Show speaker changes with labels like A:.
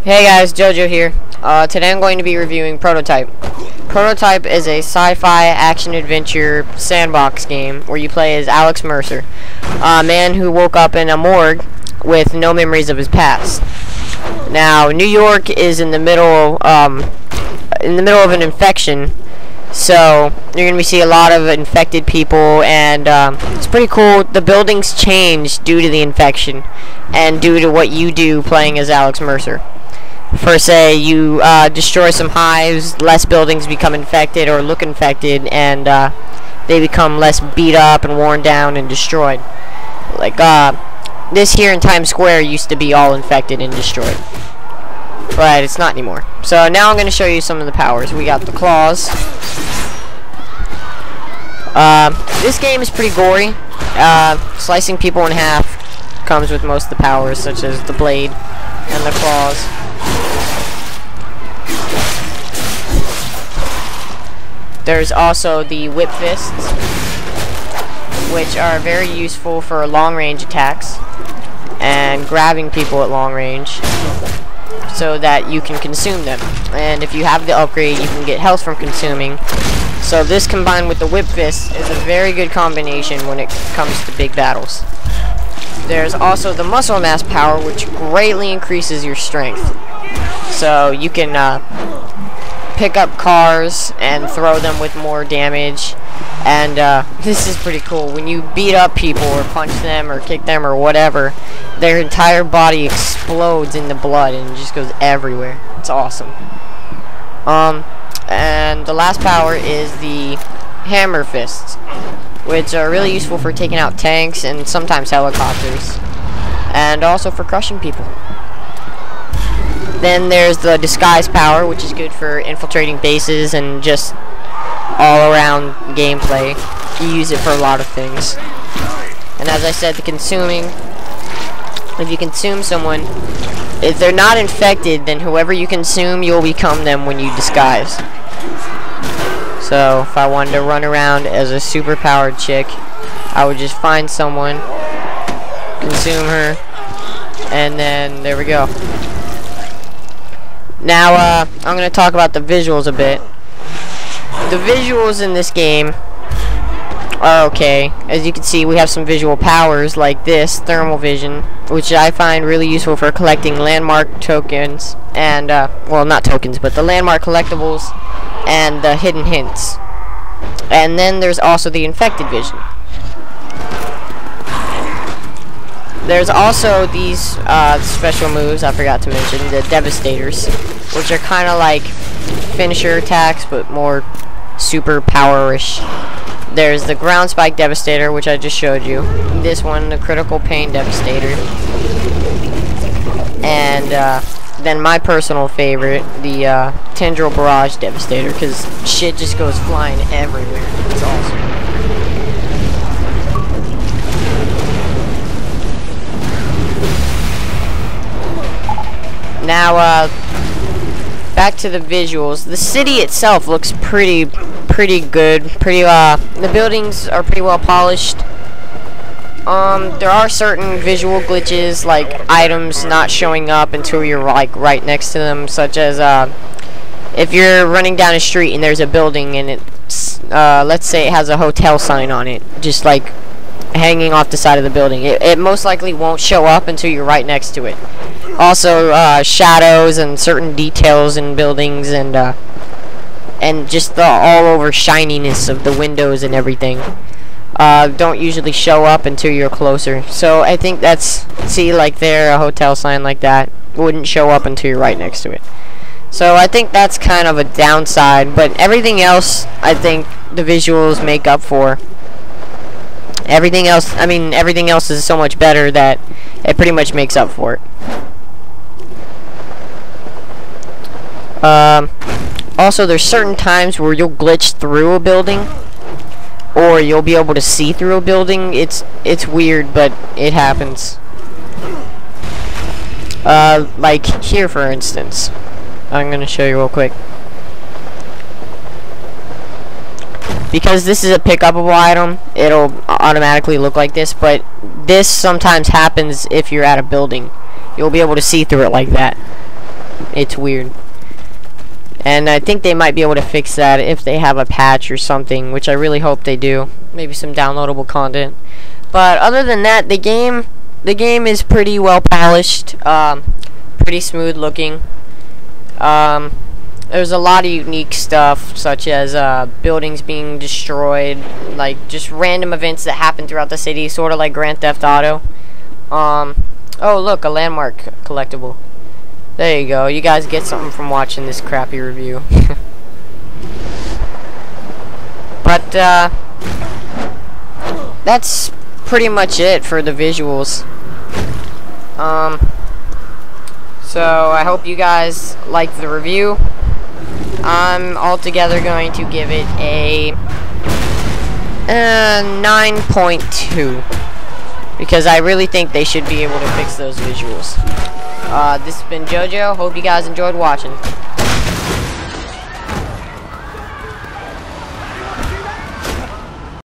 A: Hey guys, JoJo here. Today I'm going to be reviewing Prototype. Prototype is a sci-fi action-adventure sandbox game where you play as Alex Mercer, a man who woke up in a morgue with no memories of his past. Now, New York is in the middle of an infection, so you're going to see a lot of infected people, and it's pretty cool. The buildings change due to the infection and due to what you do playing as Alex Mercer. For say you destroy some hives, less buildings become infected or look infected, and they become less beat up and worn down and destroyed. Like this here in Times Square used to be all infected and destroyed, but it's not anymore. So now I'm going to show you some of the powers. We got the claws. This game is pretty gory. Slicing people in half comes with most of the powers, such as the blade and the claws. There's also the whip fists, which are very useful for long-range attacks and grabbing people at long range so that you can consume them. And if you have the upgrade, you can get health from consuming. So this combined with the whip fist is a very good combination when it comes to big battles. There's also the muscle mass power, which greatly increases your strength. So you can pick up cars and throw them with more damage, and this is pretty cool. When you beat up people or punch them or kick them or whatever, their entire body explodes into blood and just goes everywhere. It's awesome. And the last power is the hammer fists, which are really useful for taking out tanks and sometimes helicopters, and also for crushing people. Then there's the disguise power, which is good for infiltrating bases and just all around gameplay. You use it for a lot of things. And as I said, the consuming, if you consume someone, if they're not infected, then whoever you consume, you'll become them when you disguise. So if I wanted to run around as a super powered chick, I would just find someone, consume her, and then there we go. Now, I'm going to talk about the visuals a bit. The visuals in this game are okay. As you can see, we have some visual powers like this, thermal vision, which I find really useful for collecting landmark tokens, and, well, not tokens, but the landmark collectibles and the hidden hints. And then there's also the infected vision. There's also these special moves I forgot to mention, the Devastators, which are kind of like finisher attacks, but more super power-ish. There's the Ground Spike Devastator, which I just showed you. This one, the Critical Pain Devastator. And then my personal favorite, the Tendril Barrage Devastator, because shit just goes flying everywhere. It's awesome. Now, back to the visuals. The city itself looks pretty good. The buildings are pretty well polished. There are certain visual glitches, like items not showing up until you're like right next to them, such as if you're running down a street and there's a building and it's let's say it has a hotel sign on it, just like hanging off the side of the building. It most likely won't show up until you're right next to it. Also, shadows and certain details in buildings, and just the all-over shininess of the windows and everything don't usually show up until you're closer. So I think that's, see, like there, a hotel sign like that wouldn't show up until you're right next to it. So I think that's kind of a downside, but everything else I think the visuals make up for. Everything else, I mean, everything else is so much better that it pretty much makes up for it. Also, there's certain times where you'll glitch through a building, or you'll be able to see through a building. It's weird, but it happens. Like here, for instance. I'm gonna show you real quick. Because this is a pickupable item, it'll automatically look like this, but this sometimes happens if you're at a building. You'll be able to see through it like that. It's weird. And I think they might be able to fix that if they have a patch or something, which I really hope they do. Maybe some downloadable content. But other than that, the game is pretty well polished, pretty smooth looking. There's a lot of unique stuff, such as buildings being destroyed, like just random events that happen throughout the city, sort of like Grand Theft Auto. Oh look, a landmark collectible. There you go. You guys get something from watching this crappy review. But that's pretty much it for the visuals. So I hope you guys like the review. I'm altogether going to give it a 9.2 because I really think they should be able to fix those visuals. This has been JoJo. Hope you guys enjoyed watching.